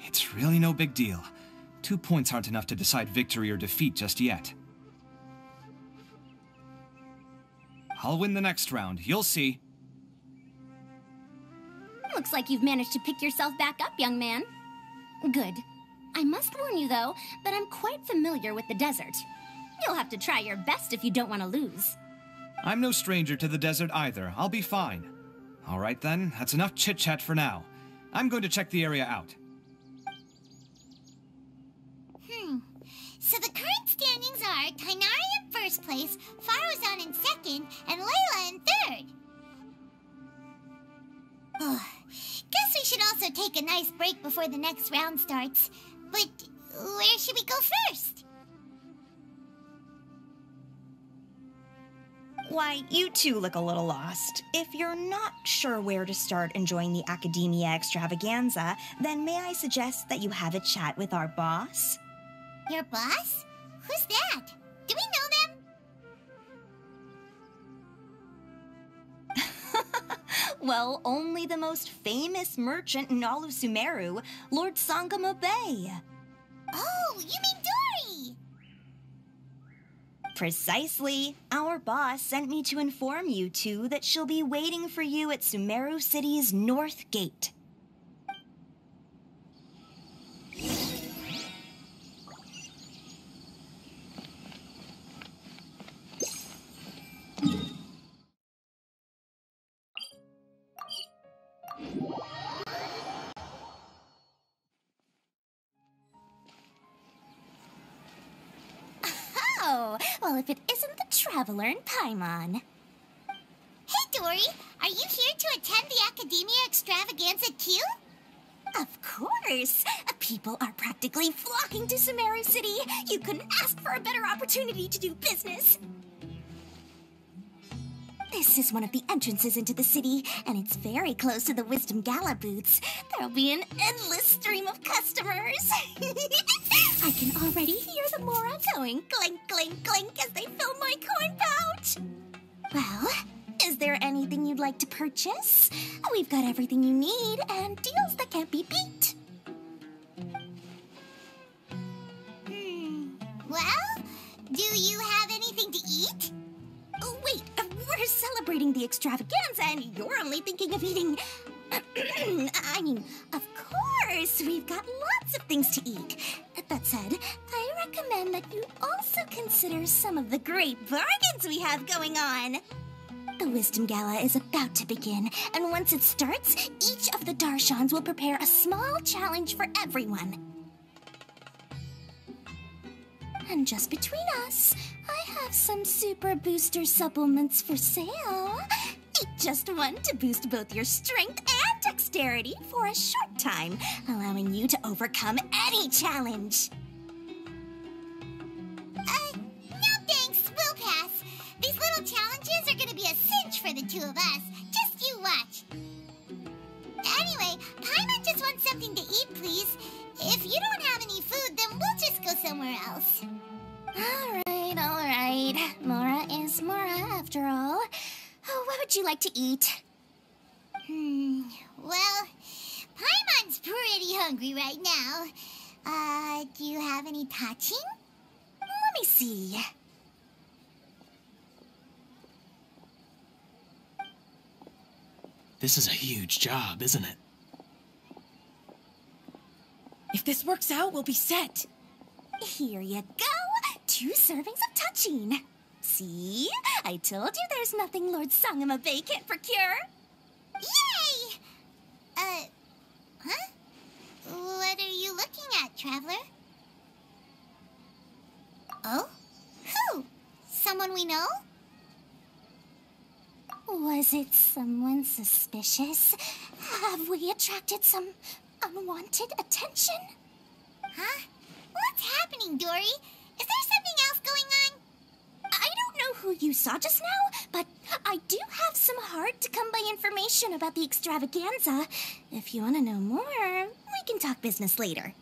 [SPEAKER 9] It's really no big deal. 2 points aren't enough to decide victory or defeat just yet. I'll win the next round, you'll see.
[SPEAKER 10] Looks like you've managed to pick yourself back up, young man. Good. I must warn you, though, that I'm quite familiar with the desert. You'll have to try your best if you don't want to lose.
[SPEAKER 9] I'm no stranger to the desert either. I'll be fine. All right then, that's enough chit-chat for now. I'm going to check the area out.
[SPEAKER 1] So the current standings are Tighnari in first place, Faruzan in second, and Layla in third. Guess we should also take a nice break before the next round starts. But where should we go first?
[SPEAKER 5] Why, you two look a little lost. If you're not sure where to start enjoying the Academia Extravaganza, then may I suggest that you have a chat with our boss?
[SPEAKER 1] Your boss? Who's that? Do we know
[SPEAKER 5] Well, only the most famous merchant in all of Sumeru, Lord Sangamo Bay.
[SPEAKER 1] Oh, you mean Dory!
[SPEAKER 5] Precisely. Our boss sent me to inform you two that she'll be waiting for you at Sumeru City's North Gate.
[SPEAKER 10] Oh, well, if it isn't the Traveler in Paimon.
[SPEAKER 1] Hey, Dory! Are you here to attend the Academia Extravaganza too?
[SPEAKER 10] Of course! People are practically flocking to Sumeru City. You couldn't ask for a better opportunity to do business. This is one of the entrances into the city, and it's very close to the Wisdom Gala booths. There'll be an endless stream of customers. I can already hear the Mora going clink, clink, clink as they fill my coin pouch. Well, is there anything you'd like to purchase? We've got everything you need and deals that can't be beat.
[SPEAKER 1] Well, do you have anything to eat?
[SPEAKER 10] Oh, wait, we're celebrating the extravaganza and you're only thinking of eating... I mean, of course, we've got lots of things to eat. That said, I recommend that you also consider some of the great bargains we have going on. The Wisdom Gala is about to begin, and once it starts, each of the Darshans will prepare a small challenge for everyone. And just between us, I have some super booster supplements for sale. Eat just one to boost both your strength and dexterity for a short time, allowing you to overcome any challenge.
[SPEAKER 1] No thanks, we'll pass. These little challenges are gonna be a cinch for the two of us. Just you watch. Anyway, Paimon just wants something to eat, please. If you don't have any food, then we'll just go somewhere else.
[SPEAKER 10] All right. Mora is Mora, after all. What would you like to eat?
[SPEAKER 1] Well, Paimon's pretty hungry right now. Do you have any touching?
[SPEAKER 10] Let me see.
[SPEAKER 2] This is a huge job, isn't it?
[SPEAKER 17] If this works out, we'll be set.
[SPEAKER 10] Here you go. 2 servings of touching. See? I told you there's nothing Lord Sangamo Bay can't procure.
[SPEAKER 1] Yay! Huh? What are you looking at, Traveler? Oh? Who? Someone we know?
[SPEAKER 10] Was it someone suspicious? Have we attracted some unwanted attention?
[SPEAKER 1] Huh? What's happening, Dory? Is there something else going on?
[SPEAKER 10] I don't know who you saw just now, but I do have some hard-to-come-by information about the extravaganza. If you want to know more, we can talk business later.